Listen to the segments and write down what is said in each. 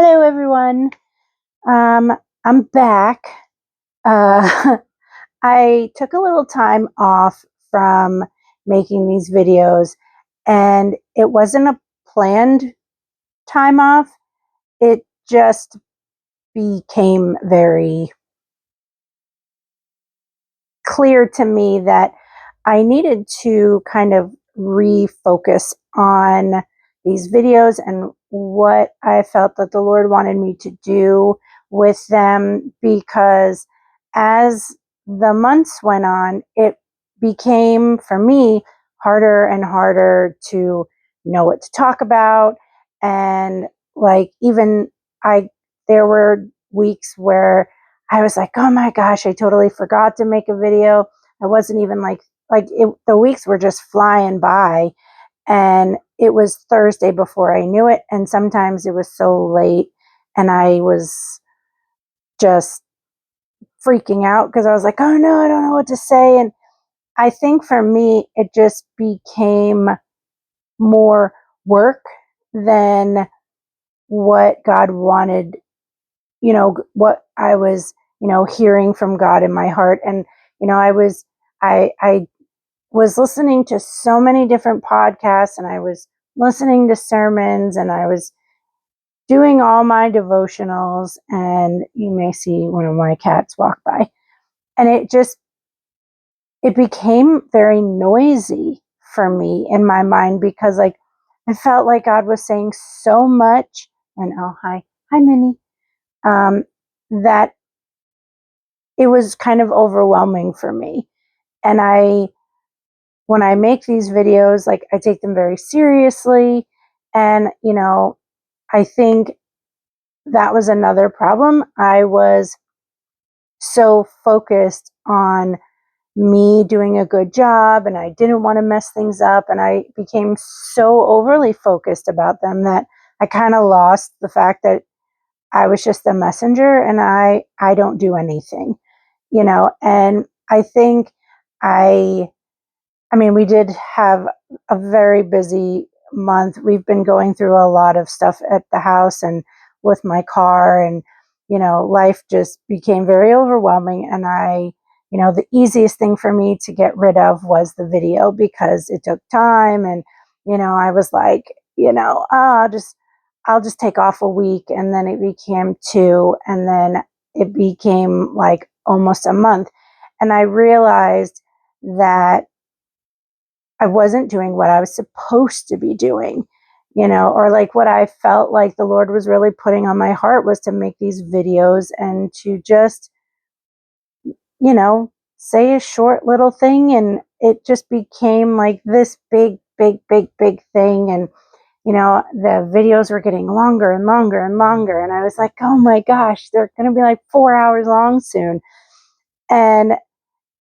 Hello, everyone. Um, I'm back. Uh, I took a little time off from making these videos, and it wasn't a planned time off. It just became very clear to me that I needed to kind of refocus on these videos and what I felt that the Lord wanted me to do with them, because as the months went on, it became for me harder and harder to know what to talk about. And like, even I, there were weeks where I was like, oh my gosh, I totally forgot to make a video. I wasn't even the weeks were just flying by, and it was Thursday before I knew it. And sometimes it was so late and I was just freaking out because I was like, oh no, I don't know what to say. And I think for me, it just became more work than what God wanted, what I was, hearing from God in my heart. And, I was listening to so many different podcasts, and I was listening to sermons, and I was doing all my devotionals. And you may see one of my cats walk by, and it became very noisy for me in my mind, because like I felt like God was saying so much. And oh, hi Minnie. That it was kind of overwhelming for me. And when I make these videos, like I take them very seriously. And, I think that was another problem. I was so focused on me doing a good job, and I didn't want to mess things up. And I became so overly focused about them that I kind of lost the fact that I was just the messenger, and I don't do anything, and I think I I mean, we did have a very busy month. We've been going through a lot of stuff at the house and with my car, and, life just became very overwhelming. And the easiest thing for me to get rid of was the video, because it took time. And, I was like, I'll just take off a week. And then it became two. And then it became like almost a month. And I realized that I wasn't doing what I was supposed to be doing, or like what I felt like the Lord was really putting on my heart was to make these videos and to just, say a short little thing. And it just became like this big, big, big, big thing. And, the videos were getting longer and longer and longer. And I was like, oh my gosh, they're going to be like 4 hours long soon. And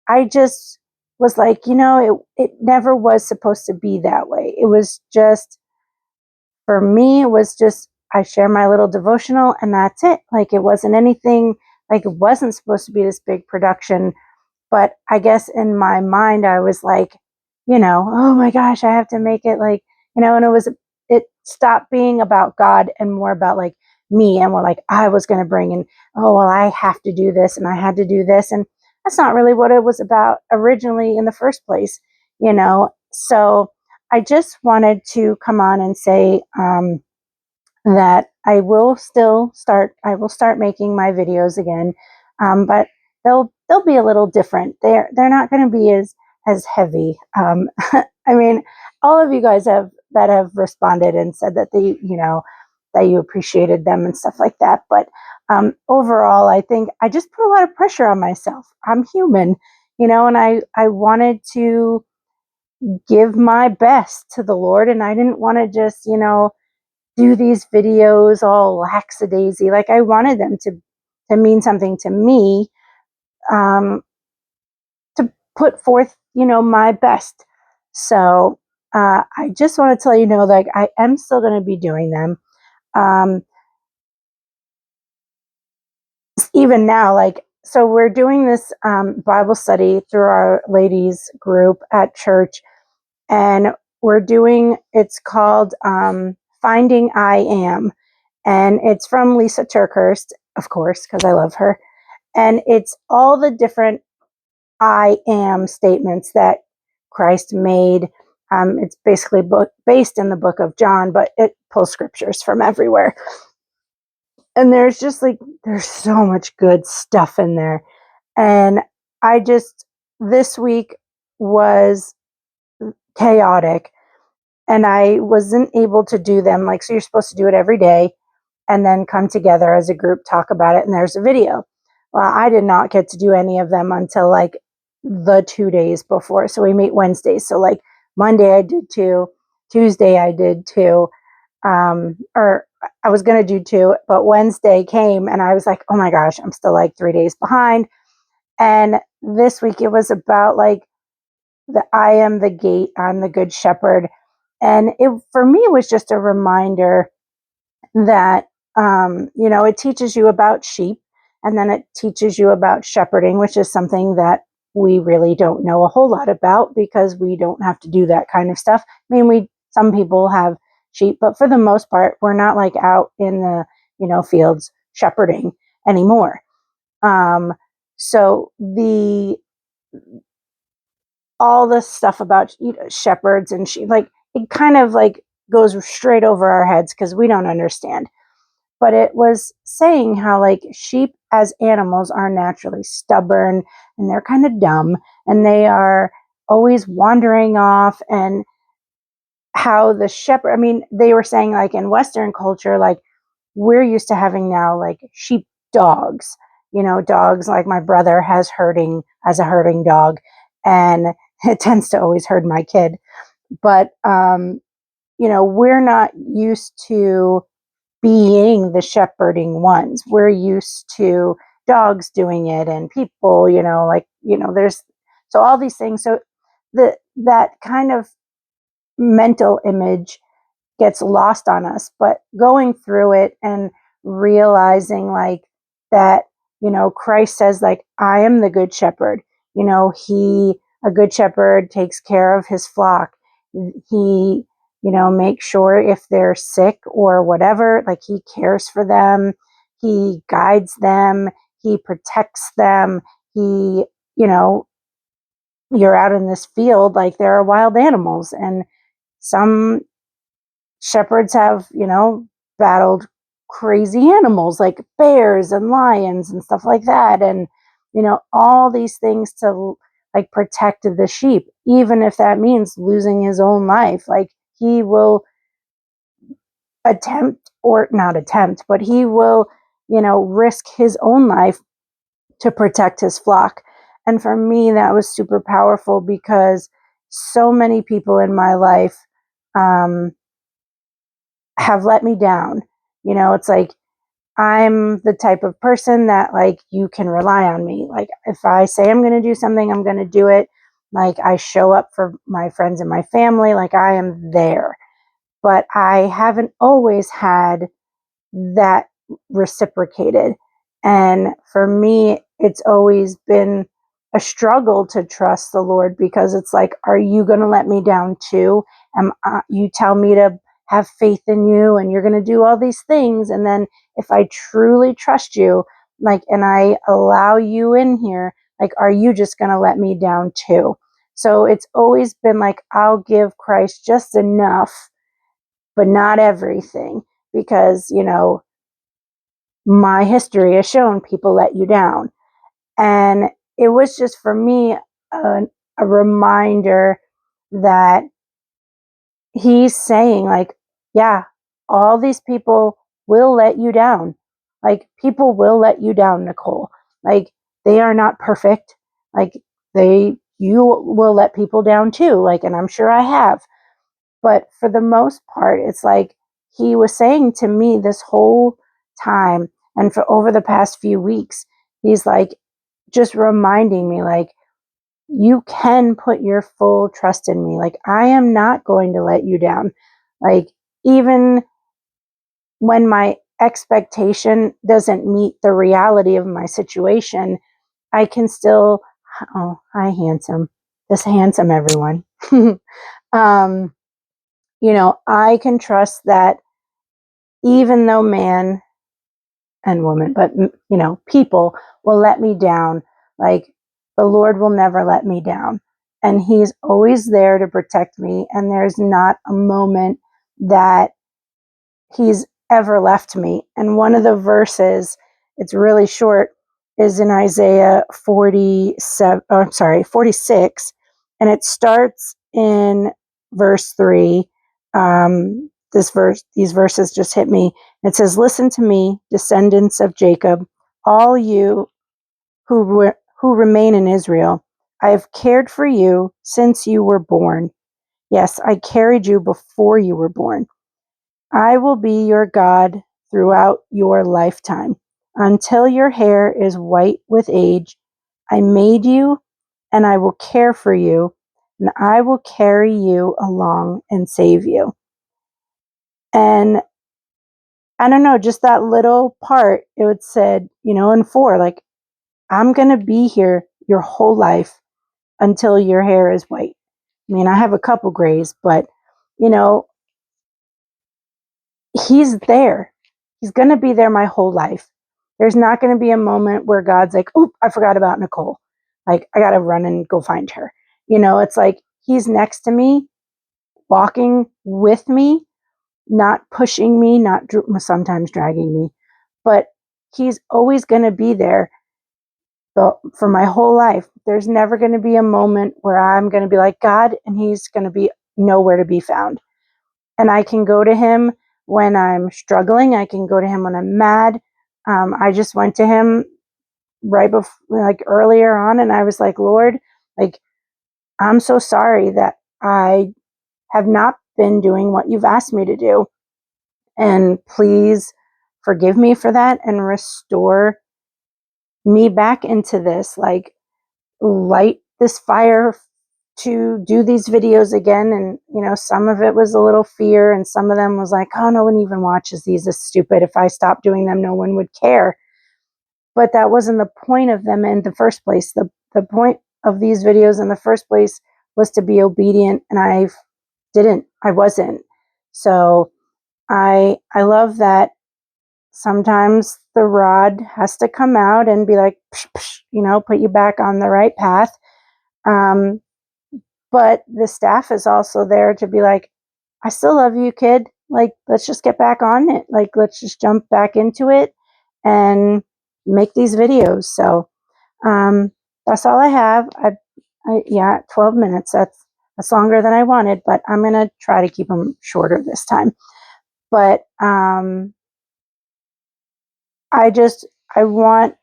I just was like, it never was supposed to be that way. It was just, for me, it was just, I share my little devotional and that's it. Like, it wasn't anything, like, it wasn't supposed to be this big production. But I guess in my mind, I was like, oh my gosh, I have to make it like, and it stopped being about God and more about like me and what like I was going to bring in. Oh, well, I have to do this and I had to do this. And that's not really what it was about originally in the first place, So I just wanted to come on and say, that I will start making my videos again. But they'll be a little different. They're not going to be as heavy. I mean, all of you guys that have responded and said that that you appreciated them and stuff like that. But overall, I think I just put a lot of pressure on myself. I'm human, and I wanted to give my best to the Lord, and I didn't want to just, do these videos all lackadaisy. Like, I wanted them to mean something to me, um, to put forth, my best. So I just wanted to let you know, like, I am still going to be doing them. Um, Even now, like, so we're doing this Bible study through our ladies group at church, and it's called Finding I Am. And it's from Lisa TerKeurst, of course, because I love her. And it's all the different I am statements that Christ made. It's basically based in the book of John, but it pulls scriptures from everywhere. And there's so much good stuff in there. And this week was chaotic, and I wasn't able to do them. Like, so you're supposed to do it every day and then come together as a group, talk about it, and there's a video. Well, I did not get to do any of them until like the 2 days before. So we meet Wednesdays. So like Monday I did two, Tuesday I did two, or I was going to do two, but Wednesday came and I was like, oh my gosh, I'm still like 3 days behind. And this week it was about like I am the gate, I'm the good shepherd. And it, for me, was just a reminder that, it teaches you about sheep, and then it teaches you about shepherding, which is something that we really don't know a whole lot about because we don't have to do that kind of stuff. I mean, some people have sheep, but for the most part, we're not like out in the, fields shepherding anymore. So all the stuff about shepherds and sheep, like it kind of like goes straight over our heads because we don't understand. But it was saying how like sheep as animals are naturally stubborn and they're kind of dumb and they are always wandering off, and how the shepherd, I mean, they were saying like in Western culture, like we're used to having now like sheep dogs, dogs, like my brother has herding as a herding dog, and it tends to always herd my kid. But, we're not used to being the shepherding ones. We're used to dogs doing it and people, there's so all these things. So that kind of mental image gets lost on us, but going through it and realizing like that, Christ says like, I am the good shepherd. A good shepherd takes care of his flock. He, makes sure if they're sick or whatever, like he cares for them. He guides them. He protects them. He, you're out in this field, like there are wild animals, and some shepherds have, battled crazy animals like bears and lions and stuff like that. And, all these things to like protect the sheep, even if that means losing his own life. Like he will attempt, or not attempt, but he will, risk his own life to protect his flock. And for me, that was super powerful because so many people in my life, have let me down. It's like I'm the type of person that like you can rely on me. Like if I say I'm going to do something, I'm going to do it. Like I show up for my friends and my family, like I am there. But I haven't always had that reciprocated. And for me, it's always been a struggle to trust the Lord because it's like, are you going to let me down too? You tell me to have faith in you and you're going to do all these things. And then if I truly trust you, like, and I allow you in here, like, are you just going to let me down too? So it's always been like, I'll give Christ just enough, but not everything, because, my history has shown people let you down. And it was just for me a reminder that he's saying, like, yeah, all these people will let you down. Like, people will let you down, Nicole. Like, they are not perfect. Like, you will let people down too. Like, and I'm sure I have. But for the most part, it's like he was saying to me this whole time, and for over the past few weeks, he's like just reminding me, like, you can put your full trust in me. Like, I am not going to let you down. Like, even when my expectation doesn't meet the reality of my situation, I can still, oh, hi, handsome. This handsome, everyone. um, I can trust that even though man and woman, but people will let me down, like the Lord will never let me down. And he's always there to protect me. And there's not a moment that he's ever left me. And one of the verses, it's really short, is in Isaiah 46, and it starts in verse 3. These verses just hit me. It says, "Listen to me, descendants of Jacob, all you who remain in Israel. I have cared for you since you were born. Yes, I carried you before you were born. I will be your God throughout your lifetime. Until your hair is white with age, I made you, and I will care for you, and I will carry you along and save you." And I don't know, just that little part, it would said, in 4, like, I'm going to be here your whole life until your hair is white. I mean, I have a couple grays, but, you know, he's there. He's going to be there my whole life. There's not going to be a moment where God's like, "Oop, I forgot about Nicole. Like, I got to run and go find her." It's like he's next to me, walking with me, not pushing me, not sometimes dragging me, but he's always going to be there for my whole life. There's never going to be a moment where I'm going to be like God and he's going to be nowhere to be found. And I can go to him when I'm struggling. I can go to him when I'm mad. I just went to him right before, like earlier on, and I was like, "Lord, like, I'm so sorry that I have not been doing what you've asked me to do. And please forgive me for that and restore me back into this, like, light this fire to do these videos again." And some of it was a little fear, and some of them was like, "Oh, no one even watches these, it's stupid, if I stop doing them no one would care." But that wasn't the point of them in the first place. The point of these videos in the first place was to be obedient, and I wasn't. So I love that sometimes the rod has to come out and be like, psh, psh, put you back on the right path. Um, but the staff is also there to be like, "I still love you, kid. Like, let's just get back on it. Like, let's just jump back into it and make these videos." So um, that's all I have. Yeah, 12 minutes. That's longer than I wanted, but I'm gonna try to keep them shorter this time. But I want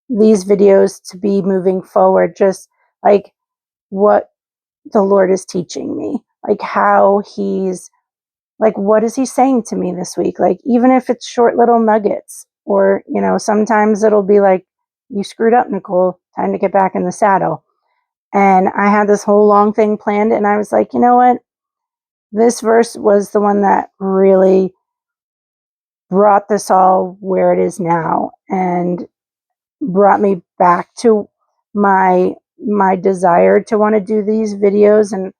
these videos to be moving forward, just like what the Lord is teaching me, like how he's like, what is he saying to me this week? Like, even if it's short little nuggets, or, sometimes it'll be like, "You screwed up, Nicole, time to get back in the saddle." And I had this whole long thing planned, and I was like, you know what? This verse was the one that really brought this all where it is now, and brought me back to my desire to want to do these videos. And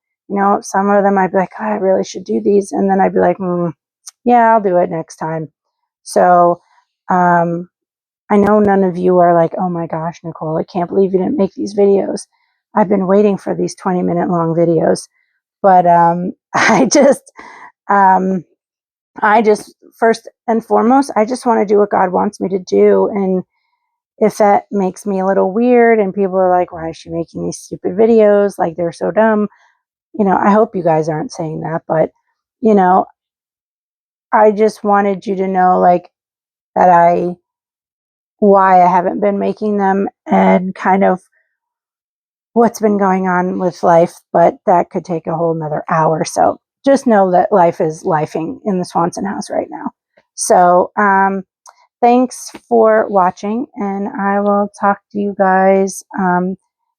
some of them I'd be like, "Oh, I really should do these," and then I'd be like, "Yeah, I'll do it next time." So I know none of you are like, "Oh my gosh, Nicole, I can't believe you didn't make these videos." I've been waiting for these 20-minute long videos. But um, I just first and foremost, I just want to do what God wants me to do. And if that makes me a little weird and people are like, "Why is she making these stupid videos? Like, they're so dumb." I hope you guys aren't saying that, but you know, I just wanted you to know, like, that why I haven't been making them, and kind of what's been going on with life, but that could take a whole nother hour. So just know that life is lifing in the Swanson house right now. So thanks for watching, and I will talk to you guys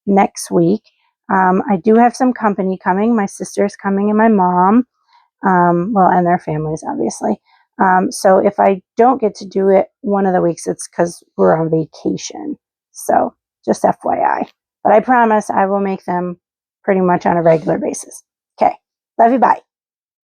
next week. I do have some company coming. My sister's coming and my mom, well, and their families, obviously. So if I don't get to do it one of the weeks, it's because we're on vacation. So just FYI. But I promise I will make them pretty much on a regular basis. Okay. Love you. Bye.